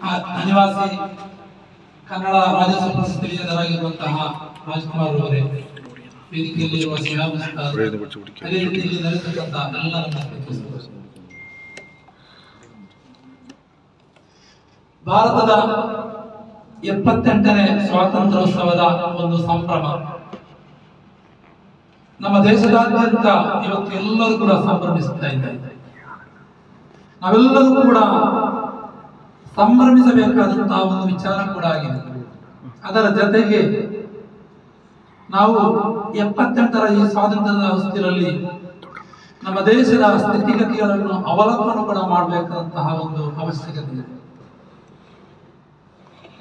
ಅನಿವಾಸಿ ಕನ್ನಡ ರಾಜ್ಯೋತ್ಸವ ಪ್ರಶಸ್ತಿ ವಿಜೇತರಾಗಿರುವಂತಹ ರಾಜ್ಕುಮಾರ್ ಅವರೇ, ವೇದಿಕೆಯಲ್ಲಿರುವ ಅದೇ ರೀತಿಯಲ್ಲಿ ನಡೆಸತಕ್ಕಂಥ ಎಲ್ಲರನ್ನ ಭಾರತದ 78ನೇ ಸ್ವಾತಂತ್ರ್ಯೋತ್ಸವದ ಒಂದು ಸಂಭ್ರಮ ನಮ್ಮ ದೇಶದಾದ್ಯಂತ ಇವತ್ತು ಎಲ್ಲರೂ ಕೂಡ ಸಂಭ್ರಮಿಸ್ತಾ ಇದ್ದಾರೆ. ನಾವೆಲ್ಲರೂ ಕೂಡ ಸಂಭ್ರಮಿಸಬೇಕಾದಂತಹ ಒಂದು ವಿಚಾರ ಕೂಡ ಆಗಿದೆ. ಅದರ ಜೊತೆಗೆ ನಾವು 78ರ ಈ ಸ್ವಾತಂತ್ರ್ಯದ ಹೊಸ್ತಿಲಲ್ಲಿ ನಮ್ಮ ದೇಶದ ಸ್ಥಿತಿಗತಿಗಳನ್ನು ಅವಲೋಕನ ಕೂಡ ಮಾಡಬೇಕಾದಂತಹ ಒಂದು ಅವಶ್ಯಕತೆ ಇದೆ.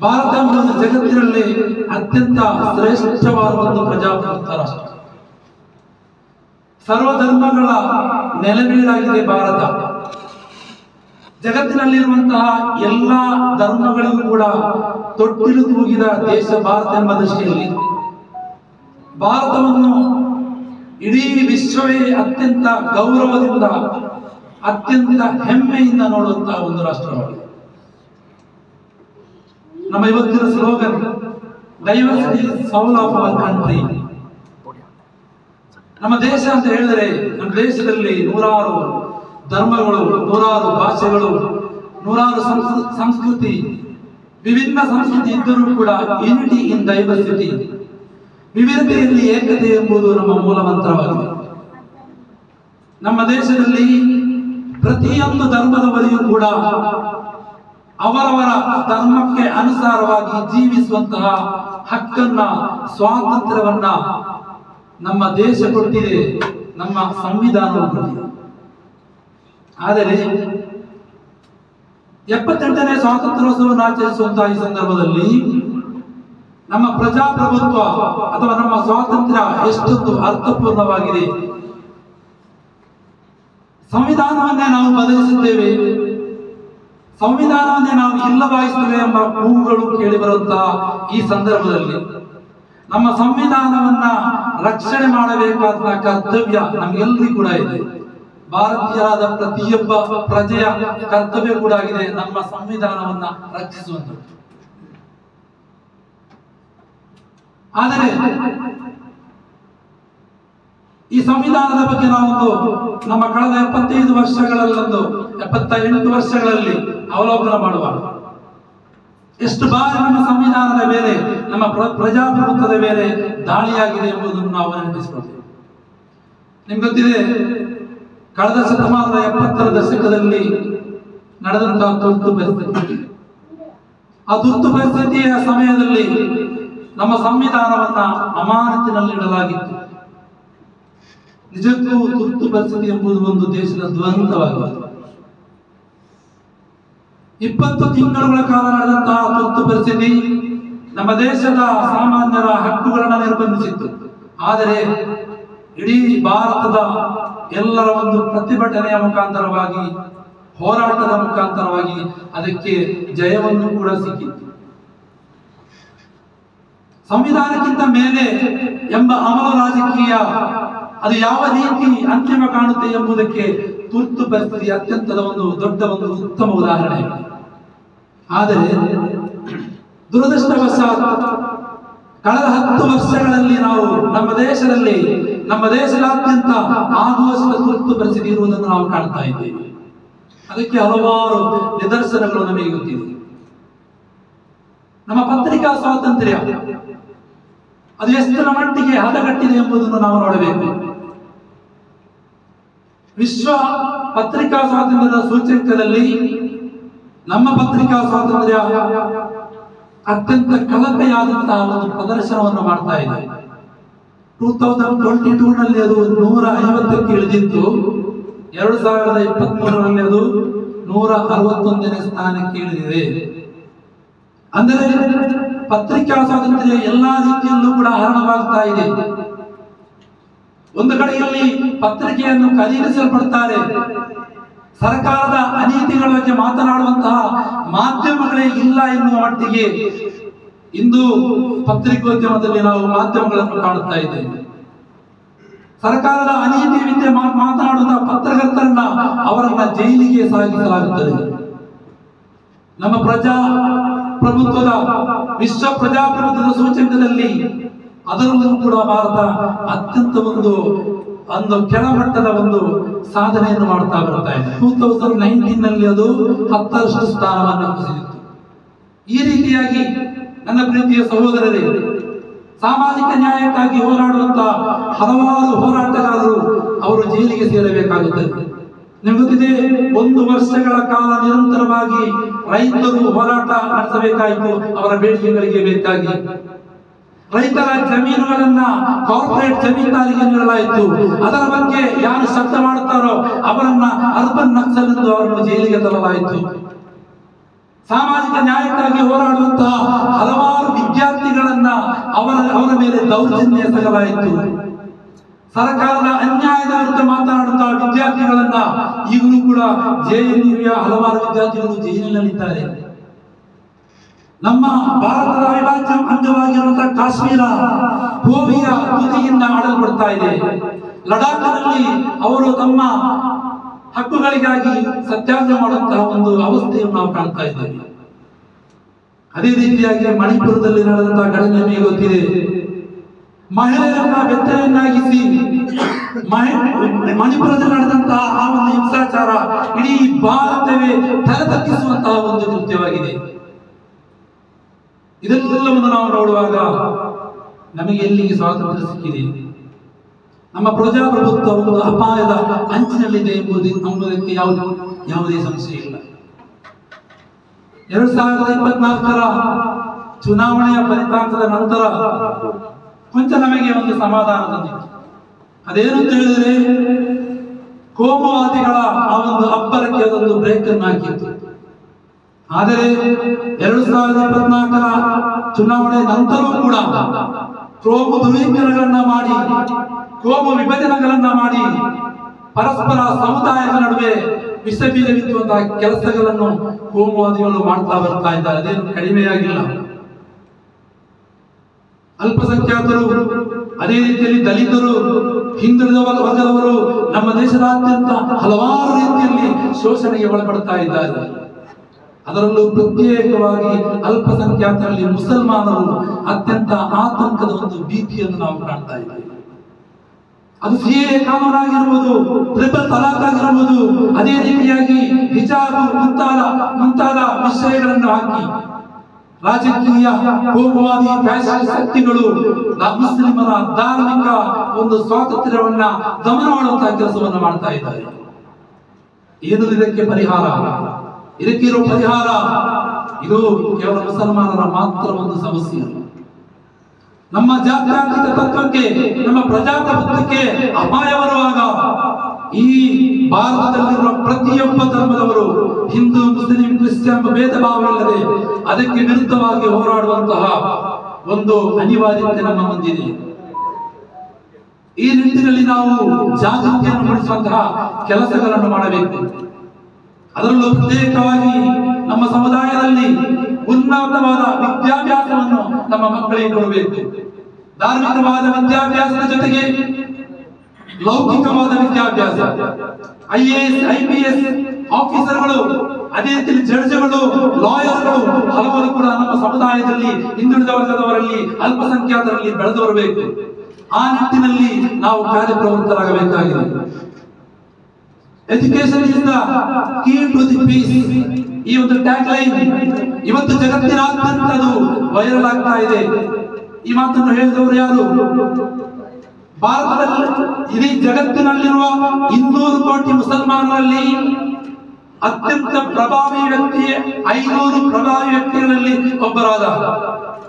ಭಾರತ ಒಂದು ಜಗತ್ತಿನಲ್ಲಿ ಅತ್ಯಂತ ಶ್ರೇಷ್ಠವಾದ ಒಂದು ಪ್ರಜಾಪ್ರಭುತ್ವ ರಾಷ್ಟ್ರ. ಸರ್ವಧರ್ಮಗಳ ನೆಲೆವೀಡಾಗಿದೆ ಭಾರತ. ಜಗತ್ತಿನಲ್ಲಿರುವಂತಹ ಎಲ್ಲ ಧರ್ಮಗಳಿಗೂ ಕೂಡ ತೊಟ್ಟಿಲು ತೂಗಿದ ದೇಶ ಭಾರತ ಎಂಬ ದೃಷ್ಟಿಯಲ್ಲಿ ಭಾರತವನ್ನು ಇಡೀ ವಿಶ್ವವೇ ಅತ್ಯಂತ ಗೌರವದಿಂದ ಅತ್ಯಂತ ಹೆಮ್ಮೆಯಿಂದ ನೋಡುವಂತಹ ಒಂದು ರಾಷ್ಟ್ರವಾಗಿದೆ. ನಮ್ಮ ಇವತ್ತಿನ slogan diversity soul of our country. ನಮ್ಮ ದೇಶ ಅಂತ ಹೇಳಿದರೆ ನಮ್ಮ ದೇಶದಲ್ಲಿ ನೂರಾರು ಧರ್ಮಗಳು, ನೂರಾರು ಭಾಷೆಗಳು, ನೂರಾರು ಸಂಸ್ಕೃತಿ, ವಿಭಿನ್ನ ಸಂಸ್ಕೃತಿ ಇದ್ದರೂ ಕೂಡ ಯೂನಿಟಿ ಇನ್ ಡೈವರ್ಸಿಟಿ, ವಿವಿಧತೆಯಲ್ಲಿ ಏಕತೆ ಎಂಬುದು ನಮ್ಮ ಮೂಲ ಮಂತ್ರವಾಗಿದೆ. ನಮ್ಮ ದೇಶದಲ್ಲಿ ಪ್ರತಿಯೊಂದು ಧರ್ಮದವರಿಗೂ ಕೂಡ ಅವರವರ ಧರ್ಮಕ್ಕೆ ಅನುಸಾರವಾಗಿ ಜೀವಿಸುವಂತಹ ಹಕ್ಕನ್ನ, ಸ್ವಾತಂತ್ರ್ಯವನ್ನ ನಮ್ಮ ದೇಶ ಕೊಟ್ಟಿದೆ, ನಮ್ಮ ಸಂವಿಧಾನವು ಕೊಟ್ಟಿದೆ. ಆದರೆ 78ನೇ ಸ್ವಾತಂತ್ರ್ಯೋತ್ಸವವನ್ನು ಆಚರಿಸುವಂತಹ ಈ ಸಂದರ್ಭದಲ್ಲಿ ನಮ್ಮ ಪ್ರಜಾಪ್ರಭುತ್ವ ಅಥವಾ ನಮ್ಮ ಸ್ವಾತಂತ್ರ್ಯ ಎಷ್ಟೊಂದು ಅರ್ಥಪೂರ್ಣವಾಗಿದೆ. ಸಂವಿಧಾನವನ್ನೇ ನಾವು ಬದಲಿಸುತ್ತೇವೆ, ಸಂವಿಧಾನವನ್ನೇ ನಾವು ಇಲ್ಲವಾಗಿಸುತ್ತೇವೆ ಎಂಬ ಕೂಗುಗಳು ಕೇಳಿಬರುವಂತಹ ಈ ಸಂದರ್ಭದಲ್ಲಿ ನಮ್ಮ ಸಂವಿಧಾನವನ್ನ ರಕ್ಷಣೆ ಮಾಡಬೇಕಾದ ಕರ್ತವ್ಯ ನಮಗೆಲ್ಲರಿಗೂ ಕೂಡ ಇದೆ. ಭಾರತೀಯರಾದ ಪ್ರತಿಯೊಬ್ಬ ಪ್ರಜೆಯ ಕರ್ತವ್ಯ ಕೂಡ ಆಗಿದೆ ನಮ್ಮ ಸಂವಿಧಾನವನ್ನ ರಕ್ಷಿಸುವಂಥದ್ದು. ಆದರೆ ಈ ಸಂವಿಧಾನದ ಬಗ್ಗೆ ನಾವೊಂದು ನಮ್ಮ ಕಳೆದ 75 ವರ್ಷಗಳಲ್ಲೊಂದು 78 ವರ್ಷಗಳಲ್ಲಿ ಅವಲೋಕನ ಮಾಡುವಾಗ ಎಷ್ಟು ಬಾರಿ ನಮ್ಮ ಸಂವಿಧಾನದ ಮೇಲೆ, ನಮ್ಮ ಪ್ರಜಾಪ್ರಭುತ್ವದ ಮೇಲೆ ದಾಳಿಯಾಗಿದೆ ಎಂಬುದನ್ನು ನಾವು ನೆನಪಿಸಿಕೊಳ್ತೇವೆ. ನಿಮ್ಗೆ ಗೊತ್ತಿದೆ, ಕಳೆದ ಶತಮಾನದ 70ರ ದಶಕದಲ್ಲಿ ನಡೆದಂತಹ ತುರ್ತು ಪರಿಸ್ಥಿತಿ. ಆ ತುರ್ತು ಪರಿಸ್ಥಿತಿಯ ಸಮಯದಲ್ಲಿ ನಮ್ಮ ಸಂವಿಧಾನವನ್ನ ಅಮಾನತಿನಲ್ಲಿಡಲಾಗಿತ್ತು. ನಿಜಕ್ಕೂ ತುರ್ತು ಪರಿಸ್ಥಿತಿ ಎಂಬುದು ಒಂದು ದೇಶದ ದುರಂತವಾಗಿದೆ. 20 ತಿಂಗಳುಗಳ ಕಾಲ ನಡೆದಂತಹ ತುರ್ತು ಪರಿಸ್ಥಿತಿ ನಮ್ಮ ದೇಶದ ಸಾಮಾನ್ಯರ ಹಕ್ಕುಗಳನ್ನು ನಿರ್ಬಂಧಿಸಿತ್ತು. ಆದರೆ ಇಡೀ ಭಾರತದ ಎಲ್ಲರ ಒಂದು ಪ್ರತಿಭಟನೆಯ ಮುಖಾಂತರವಾಗಿ, ಹೋರಾಟದ ಮುಖಾಂತರವಾಗಿ ಅದಕ್ಕೆ ಜಯವನ್ನು ಕೂಡ ಸಿಕ್ಕಿತ್ತು. ಸಂವಿಧಾನಕ್ಕಿಂತ ಮೇಲೆ ಎಂಬ ಅಮಲು ರಾಜಕೀಯ ಅದು ಯಾವ ರೀತಿ ಅಂತಿಮ ಕಾಣುತ್ತೆ ಎಂಬುದಕ್ಕೆ ತುರ್ತು ಪರಿಸ್ಥಿತಿ ಅತ್ಯಂತದ ಒಂದು ದೊಡ್ಡ ಒಂದು ಉತ್ತಮ ಉದಾಹರಣೆ. ಆದರೆ ದುರದೃಷ್ಟವಶಾತ್ ಕಳೆದ 10 ವರ್ಷಗಳಲ್ಲಿ ನಾವು ನಮ್ಮ ದೇಶದಾದ್ಯಂತ ಆಘೋಷಿತ ತುರ್ತು ಪರಿಸ್ಥಿತಿ ಇರುವುದನ್ನು ನಾವು ಕಾಣ್ತಾ ಇದ್ದೇವೆ. ಅದಕ್ಕೆ ಹಲವಾರು ನಿದರ್ಶನಗಳು ನಮಗೆ ಗೊತ್ತಿದೆ. ನಮ್ಮ ಪತ್ರಿಕಾ ಸ್ವಾತಂತ್ರ್ಯ ಅದು ಎಷ್ಟರ ಮಟ್ಟಿಗೆ ಹದಗಟ್ಟಿದೆ ಎಂಬುದನ್ನು ನಾವು ನೋಡಬೇಕು. ವಿಶ್ವ ಪತ್ರಿಕಾ ಸ್ವಾತಂತ್ರ್ಯದ ಸೂಚ್ಯಂಕದಲ್ಲಿ ನಮ್ಮ ಪತ್ರಿಕಾ ಸ್ವಾತಂತ್ರ್ಯ ಅತ್ಯಂತ ಕಳಪೆಯಾದಂತಹ ಒಂದು ಪ್ರದರ್ಶನವನ್ನು ಮಾಡ್ತಾ ಇದೆ. 2022ನಲ್ಲಿ ಅದು 150ಕ್ಕೆ ಇಳಿದಿತ್ತು. 2023ರಲ್ಲಿ ಅದು 161ನೇ ಸ್ಥಾನಕ್ಕೆ ಇಳಿದಿದೆ. ಅಂದರೆ ಪತ್ರಿಕಾ ಸ್ವಾತಂತ್ರ್ಯ ಎಲ್ಲಾ ರೀತಿಯಲ್ಲೂ ಕೂಡ ಹರಣವಾಗ್ತಾ ಇದೆ. ಒಂದು ಕಡೆಯಲ್ಲಿ ಪತ್ರಿಕೆಯನ್ನು ಖರೀದಿಸಲ್ಪಡ್ತಾರೆ, ಸರ್ಕಾರದ ಅನೀತಿಗಳ ಬಗ್ಗೆ ಮಾತನಾಡುವಂತಹ ಮಾಧ್ಯಮಗಳೇ ಇಲ್ಲ ಎನ್ನುವ ಮಟ್ಟಿಗೆ ಇಂದು ಪತ್ರಿಕೋದ್ಯಮದಲ್ಲಿ ನಾವು ಮಾಧ್ಯಮಗಳನ್ನು ಕಾಣುತ್ತಾ ಇದ್ದೇವೆ. ಸರ್ಕಾರದ ಅನೀತಿ ವಿದ್ಯೆ ಮಾತನಾಡುವಂತಹ ಪತ್ರಕರ್ತರನ್ನ ಅವರನ್ನ ಜೈಲಿಗೆ ಸಾಗಿಸಲಾಗುತ್ತದೆ. ನಮ್ಮ ಪ್ರಜಾಪ್ರಭುತ್ವದ ವಿಶ್ವ ಪ್ರಜಾಪ್ರಭುತ್ವದ ಸೂಚ್ಯಂಕದಲ್ಲಿ ಅದರಲ್ಲೂ ಕೂಡ ಭಾರತ ಅತ್ಯಂತ ಒಂದು ಕೆಳಮಟ್ಟದ ಒಂದು ಸಾಧನೆಯನ್ನು ಮಾಡ್ತಾ ಬರ್ತಾ ಇದೆ. 2019 ನಲ್ಲಿ ಅದು 10ರಷ್ಟು ಸ್ಥಾನವನ್ನು ಕುಸಿದಿತ್ತು. ಈ ರೀತಿಯಾಗಿ ನನ್ನ ಪ್ರೀತಿಯ ಸಹೋದರರೇ, ಸಾಮಾಜಿಕ ನ್ಯಾಯಕ್ಕಾಗಿ ಹೋರಾಡುವಂತಹ ಹಲವಾರು ಹೋರಾಟಗಾರರು ಅವರು ಜೈಲಿಗೆ ಸೇರಬೇಕಾಗುತ್ತದೆ. ನಿಮಗೆ ಗೊತ್ತಿದೆ, 1 ವರ್ಷಗಳ ಕಾಲ ನಿರಂತರವಾಗಿ ರೈತರು ಹೋರಾಟ ನಡೆಸಬೇಕಾಯಿತು ಅವರ ಬೇಡಿಕೆಗಳಿಗೆ ಬೇಕಾಗಿ. ರೈತರ ಜಮೀನುಗಳನ್ನ ಕಾರ್ಪೊರೇಟ್ ಜಮೀನ್ದಾರಿಗೆ ನೀಡಲಾಯಿತು. ಅದರ ಬಗ್ಗೆ ಯಾರು ಶಬ್ದ ಮಾಡುತ್ತಾರೋ ಅವರನ್ನ ಅರ್ಬನ್ ನಕ್ಸಲ್ ಎಂದು ಅವರನ್ನು ಜೈಲಿಗೆ ತರಲಾಯಿತು. ಸಾಮಾಜಿಕ ನ್ಯಾಯಕ್ಕಾಗಿ ಹೋರಾಡುವಂತಹ ಹಲವಾರು ವಿದ್ಯಾರ್ಥಿಗಳನ್ನ ಅವರ ಮೇಲೆ ದೌರ್ಜನ್ಯ ಎಸಗಲಾಯಿತು. ಸರ್ಕಾರದ ಅನ್ಯಾಯದ ವಿರುದ್ಧ ಮಾತನಾಡುತ್ತಾ ವಿದ್ಯಾರ್ಥಿಗಳನ್ನ ಈಗಲೂ ಕೂಡ ಜೆಎನ್ಯುಯ ಹಲವಾರು ವಿದ್ಯಾರ್ಥಿಗಳು ಜೈಲಿನಲ್ಲಿದ್ದಾರೆ. ನಮ್ಮ ಭಾರತದ ಅವಿಭಾಜ್ಯ ಅಂಗವಾಗಿರುವಂತಹ ಕಾಶ್ಮೀರ ಗೋವಿಯ ತುದಿಯಿಂದ ಆಡಲ್ಪಡ್ತಾ ಇದೆ. ಲಡಾಖ್ನಲ್ಲಿ ಅವರು ತಮ್ಮ ಹಕ್ಕುಗಳಿಗಾಗಿ ಸತ್ಯಾಗ್ರಹ ಮಾಡುವಂತಹ ಒಂದು ಅವಸ್ಥೆಯನ್ನು ನಾವು ಕಾಣ್ತಾ ಇದ್ದೇವೆ. ಅದೇ ರೀತಿಯಾಗಿ ಮಣಿಪುರದಲ್ಲಿ ನಡೆದಂತಹ ಘಟನೆ ನಿಮಗೆ ಗೊತ್ತಿದೆ. ಮಹಿಳೆಯರನ್ನ ಬೆತ್ತಲೆಯನ್ನಾಗಿಸಿ ಮಣಿಪುರದಲ್ಲಿ ನಡೆದಂತಹ ಆ ಒಂದು ಹಿಂಸಾಚಾರ ಇಡೀ ಭಾರತವೇ ತಲೆ ತಗ್ಗಿಸುವಂತಹ ಒಂದು ಕೃತ್ಯವಾಗಿದೆ. ಇದೆಲ್ಲವನ್ನು ನಾವು ನೋಡುವಾಗ ನಮಗೆ ಎಲ್ಲಿಗೆ ಸ್ವಾತಂತ್ರ್ಯ ಸಿಕ್ಕಿದೆ, ನಮ್ಮ ಪ್ರಜಾಪ್ರಭುತ್ವ ಒಂದು ಅಪಾಯದ ಅಂಚಿನಲ್ಲಿದೆ ಎಂಬುದಕ್ಕೆ ಯಾವುದೇ ಸಂಶಯ ಇಲ್ಲ. 2024ರ ಚುನಾವಣೆಯ ಫಲಿತಾಂಶದ ನಂತರ ಕೊಂಚ ನಮಗೆ ಒಂದು ಸಮಾಧಾನ ತಂದಿತ್ತು. ಅದೇನು ಅಂತ ಹೇಳಿದರೆ, ಕೋಮುವಾದಿಗಳ ಆ ಒಂದು ಅಬ್ಬರಕ್ಕೆ ಅದೊಂದು ಬ್ರೇಕ್ ಅನ್ನು ಹಾಕಿತ್ತು. ಆದರೆ 2024ರ ಚುನಾವಣೆ ನಂತರವೂ ಕೂಡ ಕೋಮು ಧ್ರುವೀಕರಣಗಳನ್ನ ಮಾಡಿ, ಕೋಮು ವಿಭಜನೆಗಳನ್ನ ಮಾಡಿ, ಪರಸ್ಪರ ಸಮುದಾಯದ ನಡುವೆ ವಿಷ ಬೀಜ ಬಿತ್ತುವಂತಹ ಕೆಲಸಗಳನ್ನು ಕೋಮುವಾದಿಗಳು ಮಾಡ್ತಾ ಬರ್ತಾ ಇದ್ದಾರೆ. ಅದೇನು ಕಡಿಮೆಯಾಗಿಲ್ಲ. ಅಲ್ಪಸಂಖ್ಯಾತರು, ಅದೇ ರೀತಿಯಲ್ಲಿ ದಲಿತರು, ಹಿಂದುಳಿದ ವರ್ಗದವರು ನಮ್ಮ ದೇಶದಾದ್ಯಂತ ಹಲವಾರು ರೀತಿಯಲ್ಲಿ ಶೋಷಣೆಗೆ ಒಳಪಡ್ತಾ ಇದ್ದಾರೆ. ಅದರಲ್ಲೂ ಪ್ರತ್ಯೇಕವಾಗಿ ಅಲ್ಪಸಂಖ್ಯಾತರಲ್ಲಿ ಮುಸಲ್ಮಾನರು ಅತ್ಯಂತ ಆತಂಕದ ಒಂದು ಭೀತಿಯನ್ನು ನಾವು ಕಾಣ್ತಾ ಇದ್ದೇವೆ. ಅದು ಸಿಎಎ ಕಾನೂನಾಗಿರುವುದು, ಟ್ರಿಪಲ್ ತಲಾಕ್ ಆಗಿರುವುದು, ಅದೇ ರೀತಿಯಾಗಿ ಹಿಜಾಬ್ ಮುಂತಾದ ವಿಷಯಗಳನ್ನು ಹಾಕಿ ರಾಜಕೀಯ ಕೋಮುವಾದಿ ಫ್ಯಾಷನ್ ಶಕ್ತಿಗಳು ಮುಸ್ಲಿಮರ ಧಾರ್ಮಿಕ ಒಂದು ಸ್ವಾತಂತ್ರ್ಯವನ್ನ ದಮನ ಮಾಡುವಂತಹ ಕೆಲಸವನ್ನು ಮಾಡ್ತಾ ಇದ್ದಾರೆ. ಏನು ಇದಕ್ಕೆ ಪರಿಹಾರ? ಇದಕ್ಕಿರೋ ಪರಿಹಾರ ಇದು ಕೇವಲ ಮುಸಲ್ಮಾನರ ಮಾತ್ರ ಒಂದು ಸಮಸ್ಯೆ. ನಮ್ಮ ಜಾತ್ಯತೀತ ತತ್ವಕ್ಕೆ, ನಮ್ಮ ಪ್ರಜಾಪ್ರಭುತ್ವಕ್ಕೆ ಅಪಾಯ ಬರುವಾಗ ಈ ಭಾರತದಲ್ಲಿರುವ ಪ್ರತಿಯೊಬ್ಬ ಧರ್ಮದವರು, ಹಿಂದೂ, ಮುಸ್ಲಿಂ, ಕ್ರಿಶ್ಚಿಯನ್ ಭೇದ ಭಾವವಿಲ್ಲದೆ ಅದಕ್ಕೆ ವಿರುದ್ಧವಾಗಿ ಹೋರಾಡುವಂತಹ ಒಂದು ಅನಿವಾರ್ಯತೆ ನಮ್ಮ ಮುಂದಿದೆ. ಈ ನಿಟ್ಟಿನಲ್ಲಿ ನಾವು ಜಾಗೃತಿಯನ್ನು ಮೂಡಿಸುವಂತಹ ಕೆಲಸಗಳನ್ನು ಮಾಡಬೇಕು. ಅದರಲ್ಲೂ ಪ್ರತ್ಯೇಕವಾಗಿ ನಮ್ಮ ಸಮುದಾಯದಲ್ಲಿ ಉನ್ನತವಾದ ವಿದ್ಯಾಭ್ಯಾಸವನ್ನು ನಮ್ಮ ಮಕ್ಕಳಿಗೆ ಕೊಡಬೇಕು. ಧಾರ್ಮಿಕವಾದ ವಿದ್ಯಾಭ್ಯಾಸದ ಜೊತೆಗೆ ಲೌಕಿಕವಾದ ವಿದ್ಯಾಭ್ಯಾಸ, IAS, IPS ಆಫೀಸರ್ಗಳು, ಅದೇ ರೀತಿಯಲ್ಲಿ ಜಡ್ಜ್ಗಳು, ಲಾಯರ್ಗಳು ಹಲವರು ಕೂಡ ನಮ್ಮ ಸಮುದಾಯದಲ್ಲಿ ಹಿಂದುಳಿದ ವರ್ಗದವರಲ್ಲಿ, ಅಲ್ಪಸಂಖ್ಯಾತರಲ್ಲಿ ಬೆಳೆದು ಬರಬೇಕು. ಆ ನಿಟ್ಟಿನಲ್ಲಿ ನಾವು ಕಾರ್ಯಪ್ರವೃತ್ತರಾಗಬೇಕಾಗಿದೆ. Education is the key to the peace, ಈ ಒಂದು ಟ್ಯಾಗ್ ಲೈನ್ ಇವತ್ತು ಜಗತ್ತಿನಾದ್ಯಂತ ಅದು ವೈರಲ್ ಆಗ್ತಾ ಇದೆ. ಈ ಮಾತನ್ನು ಹೇಳಿದವರು ಯಾರು? ಭಾರತದಲ್ಲಿ ಇಡೀ ಜಗತ್ತಿನಲ್ಲಿರುವ 200 ಕೋಟಿ ಮುಸಲ್ಮಾನರಲ್ಲಿ ಅತ್ಯಂತ ಪ್ರಭಾವಿ ವ್ಯಕ್ತಿ, 500 ಪ್ರಭಾವಿ ವ್ಯಕ್ತಿಗಳಲ್ಲಿ ಒಬ್ಬರಾದ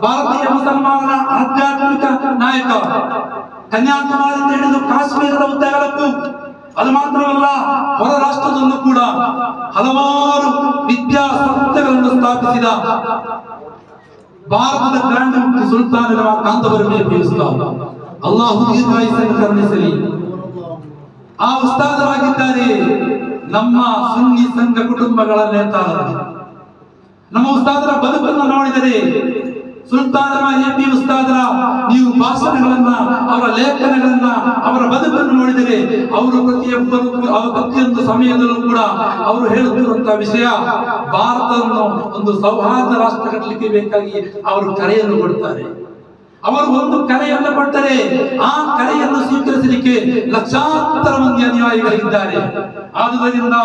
ಭಾರತೀಯ ಮುಸಲ್ಮಾನರ ಆಧ್ಯಾತ್ಮಿಕ ನಾಯಕ, ಕನ್ಯಾಕುಮಾರಿಯಿಂದ ಹಿಡಿದು ಕಾಶ್ಮೀರದ ಉದ್ದಗಲಕ್ಕೂ, ಅದು ಮಾತ್ರವಲ್ಲ ಹೊರ ರಾಷ್ಟ್ರದಲ್ಲೂ ಕೂಡ ಹಲವಾರು ವಿದ್ಯಾಸಂಸ್ಥೆಗಳನ್ನು ಸ್ಥಾಪಿಸಿದ ಭಾರತದ ಗ್ರ್ಯಾಂಡ್ ಮುಫ್ತಿ ಸುಲ್ತಾನ್ ಕಾಂತವರನ್ನು ಉಪಯೋಗಿಸುತ್ತಾರೆ. ಅಲ್ಲಾಹು ದೀರ್ಘಾಯುಷ್ಯವನ್ನು ಕರುಣಿಸಲಿ. ಆ ಉಸ್ತಾದರಾಗಿದ್ದಾರೆ ನಮ್ಮ ಸುನ್ನಿ ಸಂಘ ಕುಟುಂಬಗಳ ನೇತಾರರು. ನಮ್ಮ ಉಸ್ತಾದರ ಬದುಕನ್ನು ನೋಡಿದರೆ ಸುಲ್ತಾನ ಎಪಿ ಉಸ್ತಾದರ ನೀವು ಭಾಷಣಗಳನ್ನ, ಅವರ ಲೇಖನಗಳನ್ನ, ಅವರ ಬದುಕನ್ನು ನೋಡಿದರೆ ಅವರು ಪ್ರತಿಯೊಂದು ಸಮಯದಲ್ಲೂ ಕೂಡ ಅವರು ಹೇಳುತ್ತಿರುವಂತಹ ವಿಷಯ ಭಾರತವನ್ನು ಒಂದು ಸೌಹಾರ್ದ ರಾಷ್ಟ್ರ ಕಟ್ಟಲಿಕ್ಕೆ ಬೇಕಾಗಿ ಅವರು ಕರೆಯನ್ನು ಕೊಡ್ತಾರೆ. ಅವರು ಒಂದು ಕರೆಯನ್ನು ಕೊಟ್ಟರೆ ಆ ಕರೆಯನ್ನು ಸ್ವೀಕರಿಸಲಿಕ್ಕೆ ಲಕ್ಷಾಂತರ ಮಂದಿ ಅನುಯಾಯಿಗಳಿದ್ದಾರೆ. ಆದುದರಿಂದ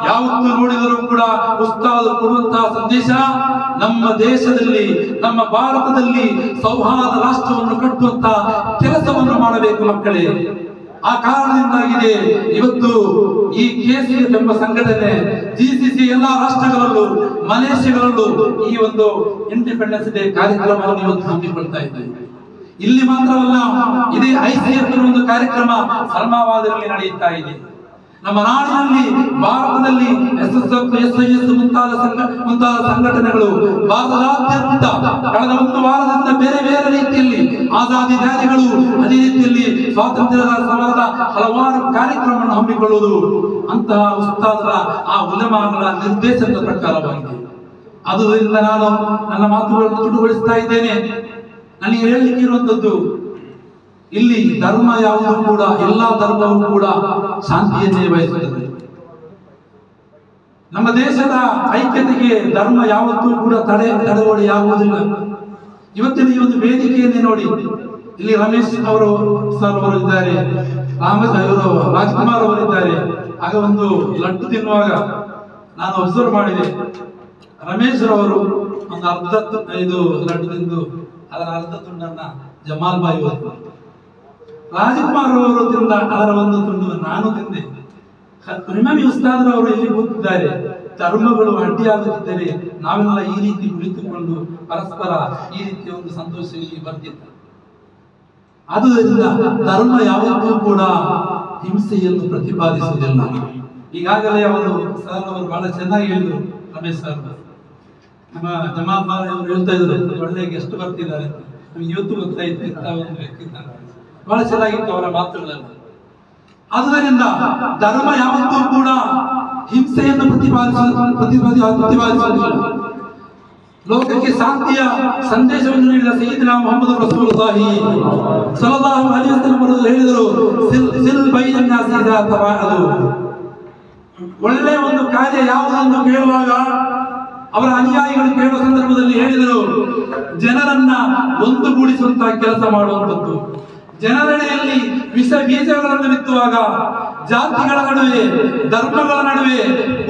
ಯಾವತ್ತೂ ನೋಡಿದರೂ ಕೂಡ ಉಸ್ತಾದ್ ಕೊಡುವಂತಹ ಸಂದೇಶ ನಮ್ಮ ದೇಶದಲ್ಲಿ, ನಮ್ಮ ಭಾರತದಲ್ಲಿ ಸೌಹಾರ್ದ ರಾಷ್ಟ್ರವನ್ನು ಕಟ್ಟುವಂತಹ ಕೆಲಸವನ್ನು ಮಾಡಬೇಕು ಮಕ್ಕಳೇ. ಆ ಕಾರಣದಿಂದಾಗಿದೆ ಇವತ್ತು ಈ KCF ಎಂಬ ಸಂಘಟನೆ GCC ಎಲ್ಲಾ ರಾಷ್ಟ್ರಗಳಲ್ಲೂ, ಮಲೇಷ್ಯಾಗಳಲ್ಲೂ ಈ ಒಂದು ಇಂಡಿಪೆಂಡೆನ್ಸ್ ಡೇ ಕಾರ್ಯಕ್ರಮವನ್ನು ಇವತ್ತು ಹಮ್ಮಿಕೊಳ್ತಾ ಇದ್ದೇವೆ. ಇಲ್ಲಿ ಮಾತ್ರವಲ್ಲ, ಇದೇ ICF ಒಂದು ಕಾರ್ಯಕ್ರಮ ಸಲ್ಮಾಬಾದ್ನಲ್ಲಿ ನಡೆಯುತ್ತಾ ಇದೆ. ನಮ್ಮ ನಾಡಿನಲ್ಲಿ, ಭಾರತದಲ್ಲಿ SSF, SIS ಮುಂತಾದ ಸಂಘಟನೆಗಳು ಭಾರತದಾದ್ಯಂತ ಕಳೆದ ಒಂದು ವಾರದಿಂದ ಬೇರೆ ಬೇರೆ ರೀತಿಯಲ್ಲಿ ಆಜಾದಿ ರ್ಯಾಲಿಗಳು, ಅದೇ ರೀತಿಯಲ್ಲಿ ಸ್ವಾತಂತ್ರ್ಯದ ಸಮರದ ಹಲವಾರು ಕಾರ್ಯಕ್ರಮವನ್ನು ಹಮ್ಮಿಕೊಳ್ಳುವುದು ಅಂತಹ ಉಸ್ತಾದರ ಆ ಉಲಮಾಗಳ ನಿರ್ದೇಶನದ ಪ್ರಕಾರವಾಗಿದೆ. ಆದುದರಿಂದ ನಾನು ನನ್ನ ಮಾತುಗಳನ್ನು ಚುಟುಗೊಳಿಸ್ತಾ ಇದ್ದೇನೆ. ನನಗೆ ಹೇಳಲಿಕ್ಕೆ ಇರುವಂತದ್ದು, ಇಲ್ಲಿ ಧರ್ಮ ಯಾವುದೂ ಕೂಡ, ಎಲ್ಲಾ ಧರ್ಮವೂ ಕೂಡ ಶಾಂತಿಯನ್ನೇ ಬಯಸುತ್ತದೆ. ನಮ್ಮ ದೇಶದ ಐಕ್ಯತೆಗೆ ಧರ್ಮ ಯಾವತ್ತೂ ಕೂಡ ತಡೆಗೋಡೆಯಾಗುವುದಿಲ್ಲ. ಇವತ್ತಿನ ಈ ಒಂದು ವೇದಿಕೆಯನ್ನೇ ನೋಡಿ, ಇಲ್ಲಿ ರಮೇಶ್ ಅವರು ಸರ್ ಅವರು ಇದ್ದಾರೆ, ರಾಜ್ಕುಮಾರ್ ಅವರಿದ್ದಾರೆ. ಆಗ ಒಂದು ಲಡ್ಡು ತಿನ್ನುವಾಗ ನಾನು ಅಬ್ಸರ್ವ್ ಮಾಡಿದೆ, ರಮೇಶ್ ರವರು ಒಂದು ಇದು ಲಡ್ಡು ತಿಂದು ಅದರ ಅರ್ಧ ತುಂಡನ್ನ ಜಮಾಲ್ ಬಾಯಿ ಹೋದ್ರು. ರಾಜ್ಕುಮಾರ್ ಅವರು ತಿಂದ ಅದರ ಒಂದು ತುಂಡು ನಾನು ತಿಂದೆ. ಇಮಾಮ್ ಉಸ್ತಾದ್ ಅವರು ಇಲ್ಲಿ ಕೂತಿದ್ದಾರೆ. ಧರ್ಮಗಳು ಅಡ್ಡಿಯಾಗುತ್ತಿದ್ದರೆ ನಾವೆಲ್ಲ ಈ ರೀತಿ ಕುಳಿತುಕೊಂಡು ಪರಸ್ಪರ ಈ ರೀತಿಯ ಒಂದು ಸಂತೋಷ ಇಲ್ಲಿ ಬರ್ತಿದ್ದ. ಆದುದರಿಂದ ಧರ್ಮ ಯಾವತ್ತೂ ಕೂಡ ಹಿಂಸೆಯನ್ನು ಪ್ರತಿಪಾದಿಸುವುದಿಲ್ಲ. ಈಗಾಗಲೇ ಅವರು ಸರ್ ಅವರು ಬಹಳ ಚೆನ್ನಾಗಿ ಹೇಳಿದ್ರು, ರಮೇಶ್ ಸರ್ ನಮ್ಮ ಜಮಾಲ್ ಬಾಯಿ ಅವರು ಹೇಳ್ತಾ ಇದ್ರು, ಒಳ್ಳೆ ಗೆಸ್ಟ್ ಬರ್ತಿದ್ದಾರೆ. ನಮ್ಗೆ ಇವತ್ತು ಗೊತ್ತಾಯ್ತು ಒಂದು ವ್ಯಕ್ತಿ ಬಹಳ ಚೆನ್ನಾಗಿತ್ತು ಅವರ ಮಾತುಗಳೆಲ್ಲ. ಆದುದರಿಂದ ಧರ್ಮ ಯಾವತ್ತೂ ಕೂಡ ಹಿಂಸೆಯನ್ನು ಪ್ರತಿಪಾದಿಸುವುದಿಲ್ಲ. ಲೋಕಕ್ಕೆ ಶಾಂತಿಯ ಸಂದೇಶವನ್ನು ನೀಡಿದ ಸಯ್ಯಿದ್ನಾ ಮುಹಮ್ಮದ್ ರಸೂಲುಲ್ಲಾಹಿ ಸಲ್ಲಲ್ಲಾಹು ಅಲೈಹಿ ವಸಲ್ಲಂ ಅವರು ಹೇಳಿದರು, ಸಿಲ್ ಬೈನನ್ ನಾಸ್ ಇದಾ ತಬಾಅದು. ಒಳ್ಳೆಯ ಒಂದು ಕಾರ್ಯ ಯಾವುದನ್ನು ಕೇಳುವಾಗ ಅವರ ಅನುಯಾಯಿಗಳು ಕೇಳುವ ಸಂದರ್ಭದಲ್ಲಿ ಹೇಳಿದರು, ಜನರನ್ನ ಒಂದುಗೂಡಿಸುವಂತಹ ಕೆಲಸ ಮಾಡುವಂಥದ್ದು. ಜನರೆಡೆಯಲ್ಲಿ ವಿಷ ಬೀಜಗಳನ್ನು ಬಿತ್ತುವಾಗ ಜಾತಿಗಳ ನಡುವೆ, ಧರ್ಮಗಳ ನಡುವೆ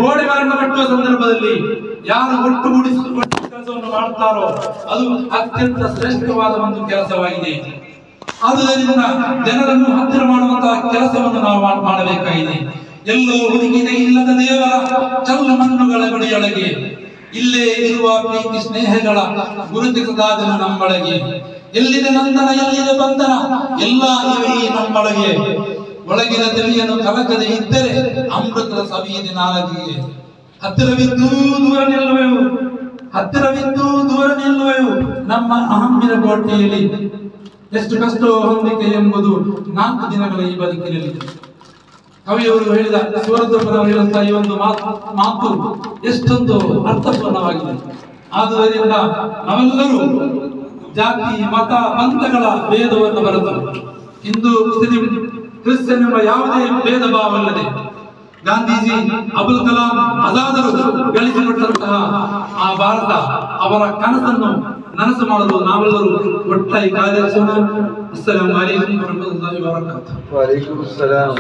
ಗೋಡೆಗಳನ್ನು ಕಟ್ಟುವ ಸಂದರ್ಭದಲ್ಲಿ ಯಾರು ಒಟ್ಟುಗೂಡಿಸುವ ಕೆಲಸವನ್ನು ಮಾಡುತ್ತಾರೋ ಅದು ಅತ್ಯಂತ ಶ್ರೇಷ್ಠವಾದ ಒಂದು ಕೆಲಸವಾಗಿದೆ. ಆದುದರಿಂದ ಜನರನ್ನು ಹತ್ತಿರ ಮಾಡುವಂತಹ ಕೆಲಸವನ್ನು ನಾವು ಮಾಡಬೇಕಾಗಿದೆ. ಎಲ್ಲೋ ಹುಡುಕಿದೆ ಇಲ್ಲದ ದೇವರ ಚಲ್ಲ ಮಣ್ಣುಗಳ ಗುಡಿಯೊಳಗೆ ಇಲ್ಲೇ ಇರುವ ಪ್ರೀತಿ ಸ್ನೇಹಗಳ ಗುರುತಿಸದಾದನು ನಮ್ಮೊಳಗೆ. ಎಲ್ಲಿದೆ ನಂದನ, ಎಲ್ಲಿದೆ ಬಂಧನ, ಎಲ್ಲ ಇವೆ ನಮ್ಮೊಳಗೆ. ಒಳಗಿನ ತಿಳಿಯನ್ನು ಕಲಕದೆ ಇದ್ದರೆ ಅಮೃತದ ಸವಿಯಿದೆ ನಾಲಗೆಗೆ. ಹತ್ತಿರವಿದ್ದು ದೂರ ನಿಲ್ಲುವೆವು, ಹತ್ತಿರವಿದ್ದು ದೂರ ನಿಲ್ಲುವೆವು ನಮ್ಮ ಅಹಮ್ಮಿನ ಕೋಟೆಯಲ್ಲಿ. ಎಷ್ಟು ಕಷ್ಟೋ ಹೊಂದಿಕೆ ಎಂಬುದು 4 ದಿನಗಳ ಈ ಬದುಕಿನಲ್ಲಿ. ಕವಿಯವರು ಹೇಳಿದ ಶಿವರುದ್ರಪ್ಪನವರು ಹೇಳುವಂತಹ ಈ ಒಂದು ಮಾತು ಎಷ್ಟೊಂದು ಅರ್ಥಪೂರ್ಣವಾಗಿದೆ. ಆದುದರಿಂದ ನಾವೆಲ್ಲರೂ ಜಾತಿ, ಮತ, ಪಂಥಗಳ ಭೇದವನ್ನು ಬರೆದು ಹಿಂದೂ, ಮುಸ್ಲಿಂ, ಕ್ರಿಶ್ಚಿಯನ್ ಎಂಬ ಯಾವುದೇ ಭೇದ ಭಾವವಿಲ್ಲದೆ ಗಾಂಧೀಜಿ, ಅಬುಲ್ ಕಲಾಂ ಆಜಾದರು ಗಳಿಸಿಕೊಟ್ಟಂತಹ ಆ ಭಾರತ, ಅವರ ಕನಸನ್ನು ನನಸು ಮಾಡಲು ನಾವೆಲ್ಲರೂ ಒಟ್ಟಾಗಿ ಕಾರ್ಯಾಚರಣೆ. ಅಸ್ಸಲಾಮು ಅಲೈಕುಂ ವರಹಮತುಲ್ಲಾಹಿ ವಬರಕಾತುಹು. ವಅಲೈಕುಂ ಅಸ್ಸಲಾಂ.